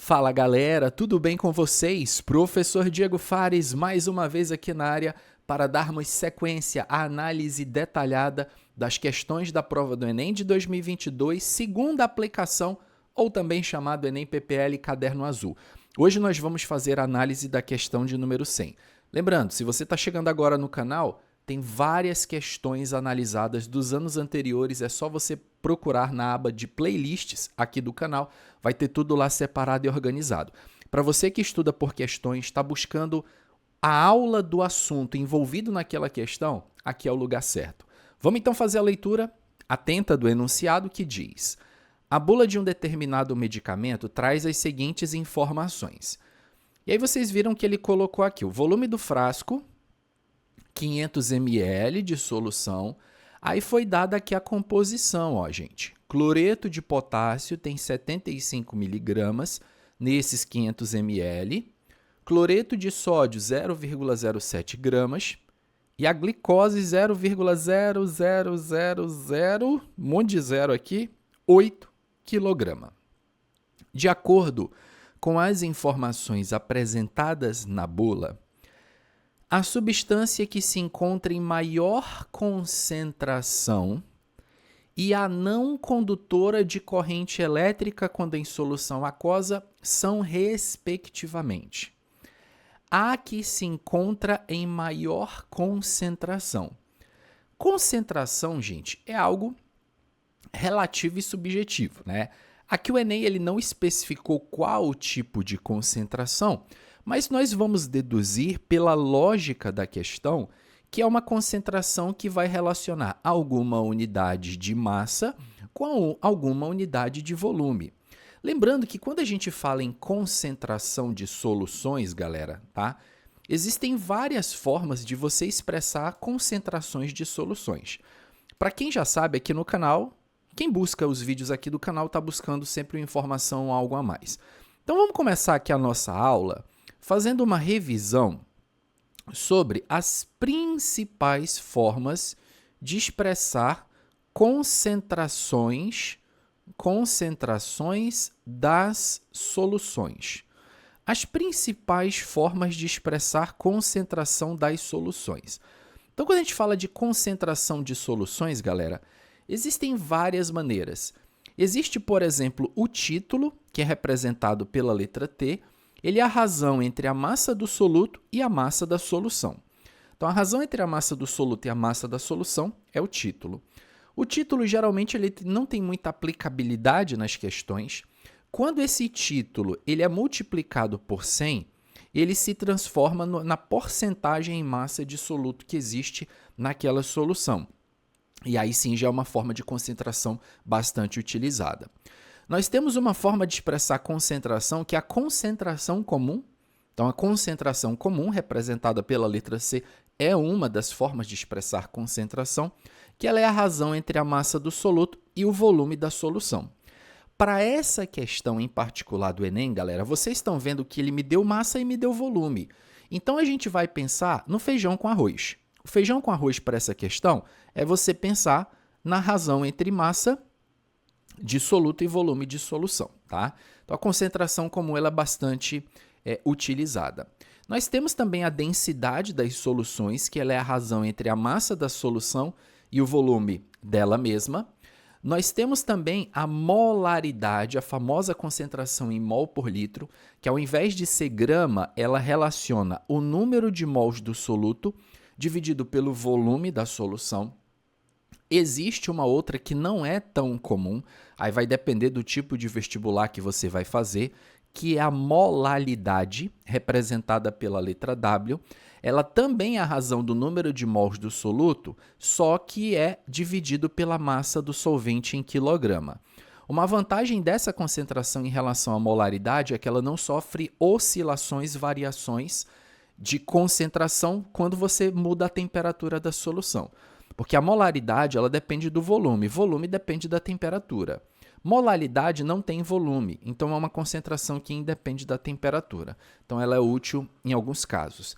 Fala galera, tudo bem com vocês? Professor Diego Fares, mais uma vez aqui na área para darmos sequência à análise detalhada das questões da prova do Enem de 2022, segunda aplicação, ou também chamado Enem PPL Caderno Azul. Hoje nós vamos fazer a análise da questão de número 100. Lembrando, se você está chegando agora no canal, tem várias questões analisadas dos anos anteriores, é só você procurar na aba de playlists aqui do canal, vai ter tudo lá separado e organizado. Para você que estuda por questões, está buscando a aula do assunto envolvido naquela questão, aqui é o lugar certo. Vamos então fazer a leitura atenta do enunciado que diz: a bula de um determinado medicamento traz as seguintes informações. E aí vocês viram que ele colocou aqui o volume do frasco, 500 ml de solução, aí foi dada aqui a composição, ó, gente. Cloreto de potássio tem 75 miligramas nesses 500 ml, cloreto de sódio 0,07 gramas e a glicose 0,0000, um monte de zero aqui, 8 kg. De acordo com as informações apresentadas na bula, a substância que se encontra em maior concentração e a não condutora de corrente elétrica quando em solução aquosa são, respectivamente, a que se encontra em maior concentração. Concentração, gente, é algo relativo e subjetivo, né? Aqui o Enem ele não especificou qual o tipo de concentração, mas nós vamos deduzir pela lógica da questão que é uma concentração que vai relacionar alguma unidade de massa com alguma unidade de volume. Lembrando que quando a gente fala em concentração de soluções, galera, tá? Existem várias formas de você expressar concentrações de soluções. Para quem já sabe, aqui no canal, quem busca os vídeos aqui do canal está buscando sempre uma informação ou algo a mais. Então vamos começar aqui a nossa aula fazendo uma revisão sobre as principais formas de expressar concentrações das soluções. As principais formas de expressar concentração das soluções. Então, quando a gente fala de concentração de soluções, galera, existem várias maneiras. Existe, por exemplo, o título, que é representado pela letra T. Ele é a razão entre a massa do soluto e a massa da solução. Então, a razão entre a massa do soluto e a massa da solução é o título. O título, geralmente, ele não tem muita aplicabilidade nas questões. Quando esse título ele é multiplicado por 100, ele se transforma na porcentagem em massa de soluto que existe naquela solução. E aí sim já é uma forma de concentração bastante utilizada. Nós temos uma forma de expressar concentração que é a concentração comum. Então, a concentração comum, representada pela letra C, é uma das formas de expressar concentração, que ela é a razão entre a massa do soluto e o volume da solução. Para essa questão em particular do Enem, galera, vocês estão vendo que ele me deu massa e me deu volume. Então, a gente vai pensar no feijão com arroz. O feijão com arroz para essa questão é você pensar na razão entre massa de soluto e volume de solução, tá? Então, a concentração comum ela é bastante utilizada. Nós temos também a densidade das soluções, que ela é a razão entre a massa da solução e o volume dela mesma. Nós temos também a molaridade, a famosa concentração em mol por litro, que ao invés de ser grama, ela relaciona o número de mols do soluto dividido pelo volume da solução. Existe uma outra que não é tão comum, aí vai depender do tipo de vestibular que você vai fazer, que é a molaridade, representada pela letra W. Ela também é a razão do número de mols do soluto, só que é dividido pela massa do solvente em quilograma. Uma vantagem dessa concentração em relação à molaridade é que ela não sofre oscilações, variações de concentração quando você muda a temperatura da solução. Porque a molaridade ela depende do volume, volume depende da temperatura. Molaridade não tem volume, então é uma concentração que independe da temperatura. Então ela é útil em alguns casos.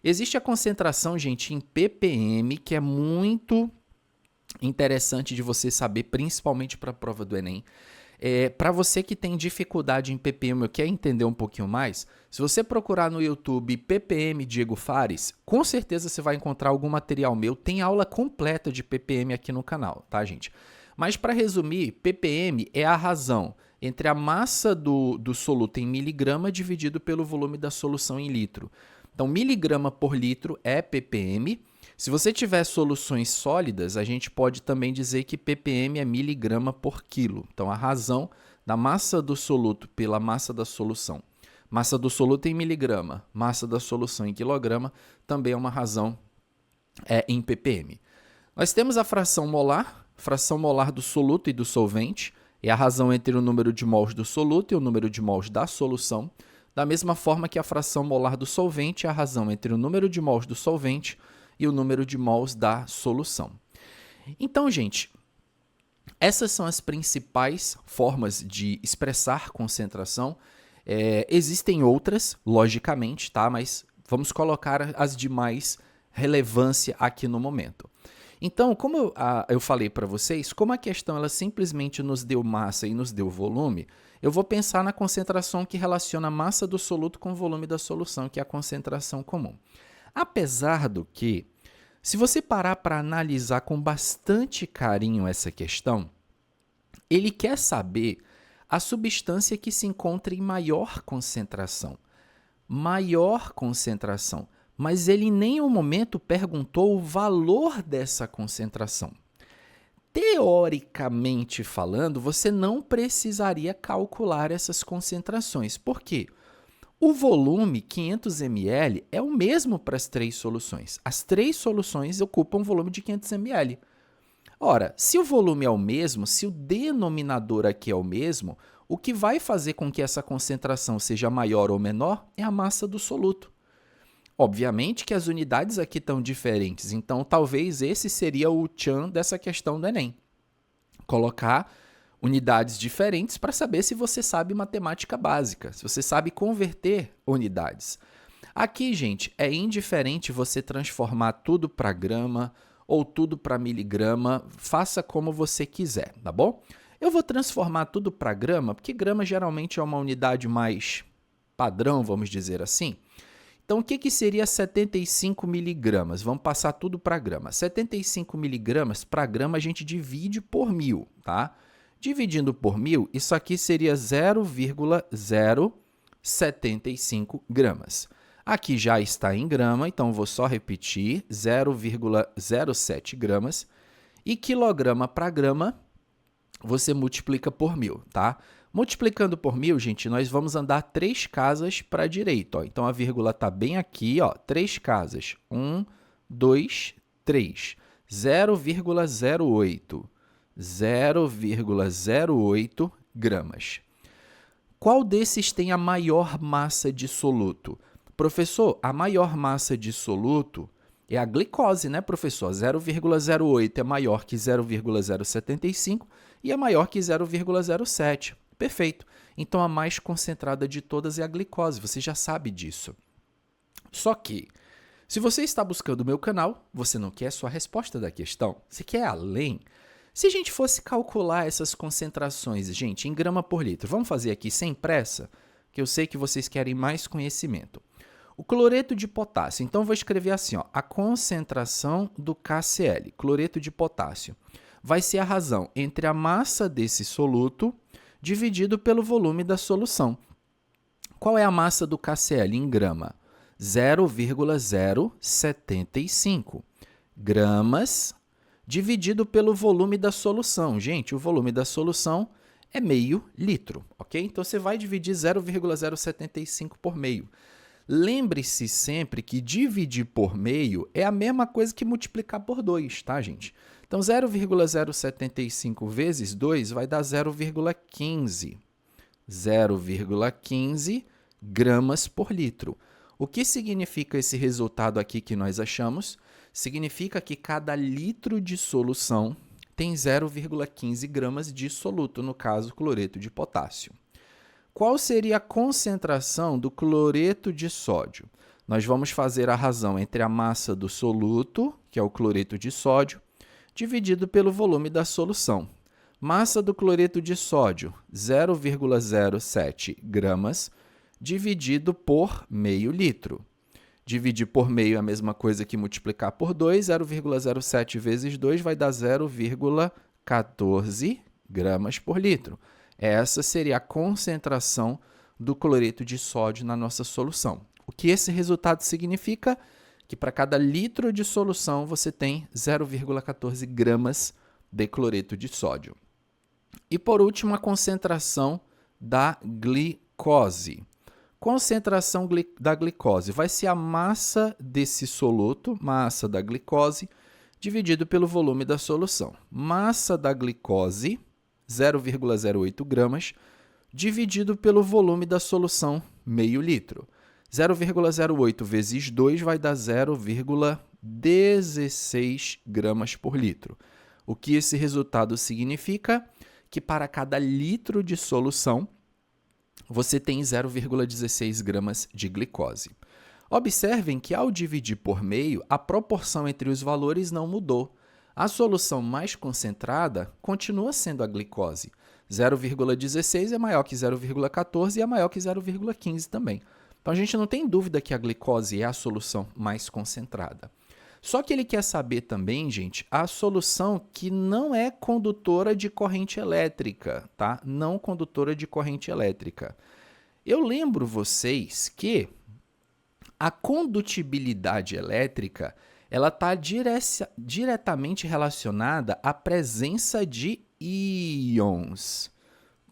Existe a concentração, gente, em ppm, que é muito interessante de você saber, principalmente para a prova do Enem. Para você que tem dificuldade em ppm ou quer entender um pouquinho mais, se você procurar no YouTube ppm Diego Fares, com certeza você vai encontrar algum material meu. Tem aula completa de ppm aqui no canal, tá, gente? Mas para resumir, ppm é a razão entre a massa do soluto em miligrama dividido pelo volume da solução em litro. Então, miligrama por litro é ppm. Se você tiver soluções sólidas, a gente pode também dizer que ppm é miligrama por quilo. Então, a razão da massa do soluto pela massa da solução. Massa do soluto em miligrama, massa da solução em quilograma, também é uma razão em ppm. Nós temos a fração molar do soluto e do solvente, é a razão entre o número de mols do soluto e o número de mols da solução, da mesma forma que a fração molar do solvente é a razão entre o número de mols do solvente e o número de mols da solução. Então, gente, essas são as principais formas de expressar concentração. Existem outras, logicamente, tá? Mas vamos colocar as de mais relevância aqui no momento. Então, como eu falei para vocês, como a questão ela simplesmente nos deu massa e nos deu volume, eu vou pensar na concentração que relaciona a massa do soluto com o volume da solução, que é a concentração comum. Apesar do que, se você parar para analisar com bastante carinho essa questão, ele quer saber a substância que se encontra em maior concentração. Maior concentração. Mas ele em nenhum momento perguntou o valor dessa concentração. Teoricamente falando, você não precisaria calcular essas concentrações. Por quê? O volume, 500 ml, é o mesmo para as três soluções. As três soluções ocupam volume de 500 ml. Ora, se o volume é o mesmo, se o denominador aqui é o mesmo, o que vai fazer com que essa concentração seja maior ou menor é a massa do soluto. Obviamente que as unidades aqui estão diferentes, então talvez esse seria o tchan dessa questão do Enem. Colocar unidades diferentes para saber se você sabe matemática básica, se você sabe converter unidades. Aqui, gente, é indiferente você transformar tudo para grama ou tudo para miligrama, faça como você quiser, tá bom? Eu vou transformar tudo para grama, porque grama geralmente é uma unidade mais padrão, vamos dizer assim. Então, o que seria 75 miligramas? Vamos passar tudo para grama. 75 miligramas para grama a gente divide por 1.000, tá? Dividindo por 1.000, isso aqui seria 0,075 gramas. Aqui já está em grama, então vou só repetir, 0,07 gramas. E quilograma para grama, você multiplica por 1.000, tá? Multiplicando por 1.000, gente, nós vamos andar 3 casas para a direita. Ó. Então, a vírgula está bem aqui, ó, 3 casas. 1, 2, 3. 0,08. 0,08 gramas. Qual desses tem a maior massa de soluto? Professor, a maior massa de soluto é a glicose, né, professor? 0,08 é maior que 0,075 e é maior que 0,07. Perfeito. Então, a mais concentrada de todas é a glicose. Você já sabe disso. Só que, se você está buscando o meu canal, você não quer só a resposta da questão. Você quer além. Se a gente fosse calcular essas concentrações, gente, em grama por litro, vamos fazer aqui sem pressa, que eu sei que vocês querem mais conhecimento. O cloreto de potássio, então vou escrever assim, ó, a concentração do KCl, cloreto de potássio, vai ser a razão entre a massa desse soluto dividido pelo volume da solução. Qual é a massa do KCl em grama? 0,075 gramas dividido pelo volume da solução. Gente, o volume da solução é meio litro, ok? Então, você vai dividir 0,075 por meio. Lembre-se sempre que dividir por meio é a mesma coisa que multiplicar por 2, tá, gente? Então, 0,075 vezes 2 vai dar 0,15. 0,15 gramas por litro. O que significa esse resultado aqui que nós achamos? Significa que cada litro de solução tem 0,15 gramas de soluto, no caso, cloreto de potássio. Qual seria a concentração do cloreto de sódio? Nós vamos fazer a razão entre a massa do soluto, que é o cloreto de sódio, dividido pelo volume da solução. Massa do cloreto de sódio, 0,07 gramas, dividido por meio litro. Dividir por meio é a mesma coisa que multiplicar por 2, 0,07 vezes 2 vai dar 0,14 gramas por litro. Essa seria a concentração do cloreto de sódio na nossa solução. O que esse resultado significa? Que para cada litro de solução você tem 0,14 gramas de cloreto de sódio. E por último, a concentração da glicose. Concentração da glicose vai ser a massa desse soluto, massa da glicose, dividido pelo volume da solução. Massa da glicose, 0,08 gramas, dividido pelo volume da solução, meio litro. 0,08 vezes 2 vai dar 0,16 gramas por litro. O que esse resultado significa? Que para cada litro de solução, você tem 0,16 gramas de glicose. Observem que ao dividir por meio, a proporção entre os valores não mudou. A solução mais concentrada continua sendo a glicose. 0,16 é maior que 0,14 e é maior que 0,15 também. Então, a gente não tem dúvida que a glicose é a solução mais concentrada. Só que ele quer saber também, gente, a solução que não é condutora de corrente elétrica, tá? Não condutora de corrente elétrica. Eu lembro vocês que a condutibilidade elétrica ela está diretamente relacionada à presença de íons.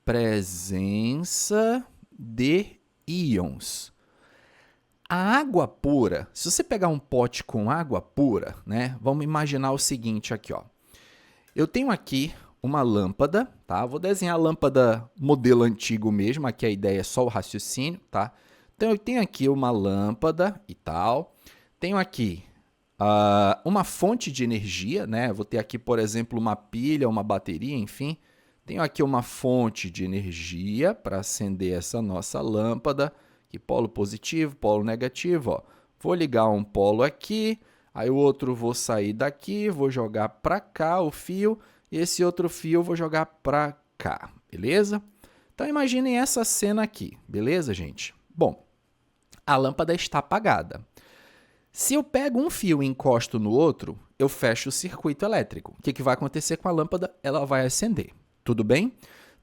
Presença de íons. A água pura, se você pegar um pote com água pura, né? Vamos imaginar o seguinte aqui, ó. Eu tenho aqui uma lâmpada, tá? Vou desenhar a lâmpada modelo antigo mesmo, aqui a ideia é só o raciocínio, tá? Então, eu tenho aqui uma lâmpada e tal. Tenho aqui uma fonte de energia, né? Vou ter aqui, por exemplo, uma pilha, uma bateria, enfim. Tenho aqui uma fonte de energia para acender essa nossa lâmpada. Aqui, polo positivo, polo negativo, ó. Vou ligar um polo aqui, aí o outro vou sair daqui, vou jogar para cá o fio, e esse outro fio eu vou jogar para cá, beleza? Então, imaginem essa cena aqui, beleza, gente? Bom, a lâmpada está apagada. Se eu pego um fio e encosto no outro, eu fecho o circuito elétrico. O que vai acontecer com a lâmpada? Ela vai acender, tudo bem?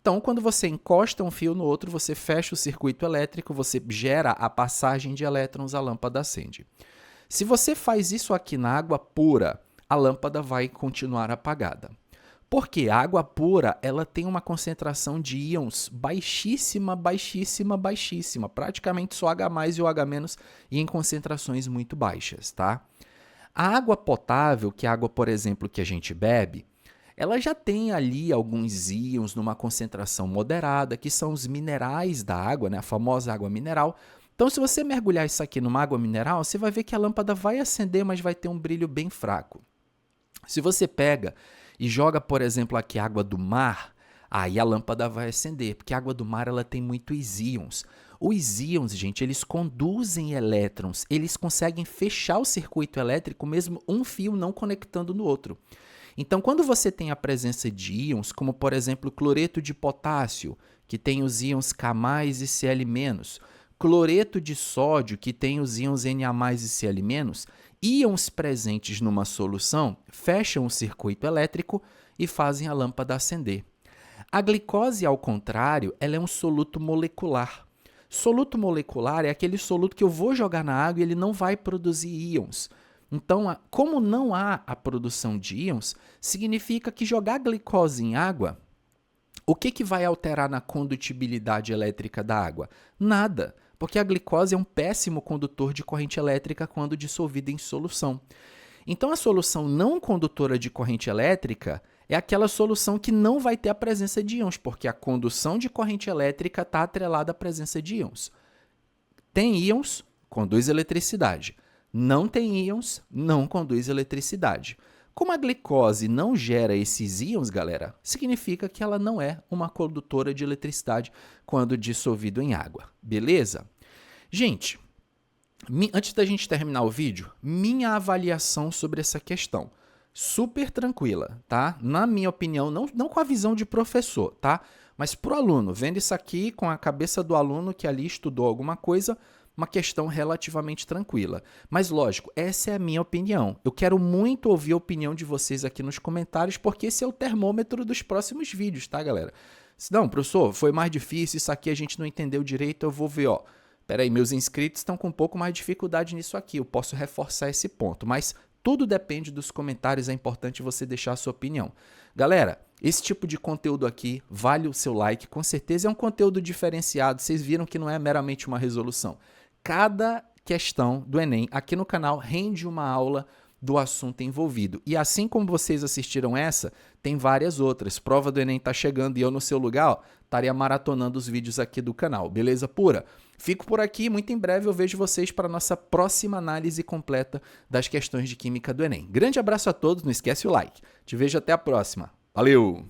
Então, quando você encosta um fio no outro, você fecha o circuito elétrico, você gera a passagem de elétrons, a lâmpada acende. Se você faz isso aqui na água pura, a lâmpada vai continuar apagada. Porque a água pura ela tem uma concentração de íons baixíssima, baixíssima, baixíssima. Praticamente só H+, e o H- e em concentrações muito baixas, tá? A água potável, que é a água, por exemplo, que a gente bebe, ela já tem ali alguns íons numa concentração moderada, que são os minerais da água, né? A famosa água mineral. Então, se você mergulhar isso aqui numa água mineral, você vai ver que a lâmpada vai acender, mas vai ter um brilho bem fraco. Se você pega e joga, por exemplo, aqui água do mar, aí a lâmpada vai acender, porque a água do mar ela tem muitos íons. Os íons, gente, eles conduzem elétrons, eles conseguem fechar o circuito elétrico, mesmo um fio não conectando no outro. Então, quando você tem a presença de íons, como por exemplo o cloreto de potássio, que tem os íons K+ e Cl-, cloreto de sódio, que tem os íons Na+ e Cl-, íons presentes numa solução fecham o circuito elétrico e fazem a lâmpada acender. A glicose, ao contrário, ela é um soluto molecular. Soluto molecular é aquele soluto que eu vou jogar na água e ele não vai produzir íons. Então, como não há a produção de íons, significa que jogar glicose em água, o que vai alterar na condutibilidade elétrica da água? Nada, porque a glicose é um péssimo condutor de corrente elétrica quando dissolvida em solução. Então, a solução não condutora de corrente elétrica é aquela solução que não vai ter a presença de íons, porque a condução de corrente elétrica está atrelada à presença de íons. Tem íons, conduz eletricidade. Não tem íons, não conduz eletricidade. Como a glicose não gera esses íons, galera, significa que ela não é uma condutora de eletricidade quando dissolvido em água. Beleza? Gente, antes da gente terminar o vídeo, minha avaliação sobre essa questão. super tranquila, tá? Na minha opinião, não com a visão de professor, tá? Mas pro aluno, vendo isso aqui com a cabeça do aluno que ali estudou alguma coisa, uma questão relativamente tranquila. Mas lógico, essa é a minha opinião. Eu quero muito ouvir a opinião de vocês aqui nos comentários, porque esse é o termômetro dos próximos vídeos, tá, galera? Se não, professor, foi mais difícil, isso aqui a gente não entendeu direito, eu vou ver, ó. Peraí, meus inscritos estão com um pouco mais de dificuldade nisso aqui, eu posso reforçar esse ponto, mas tudo depende dos comentários, é importante você deixar a sua opinião. Galera, esse tipo de conteúdo aqui vale o seu like, com certeza é um conteúdo diferenciado, vocês viram que não é meramente uma resolução. Cada questão do Enem aqui no canal rende uma aula do assunto envolvido. E assim como vocês assistiram essa, tem várias outras. Prova do Enem tá chegando e eu no seu lugar, ó, estaria maratonando os vídeos aqui do canal. Beleza pura? Fico por aqui, muito em breve eu vejo vocês para a nossa próxima análise completa das questões de Química do Enem. Grande abraço a todos, não esquece o like. Te vejo até a próxima. Valeu!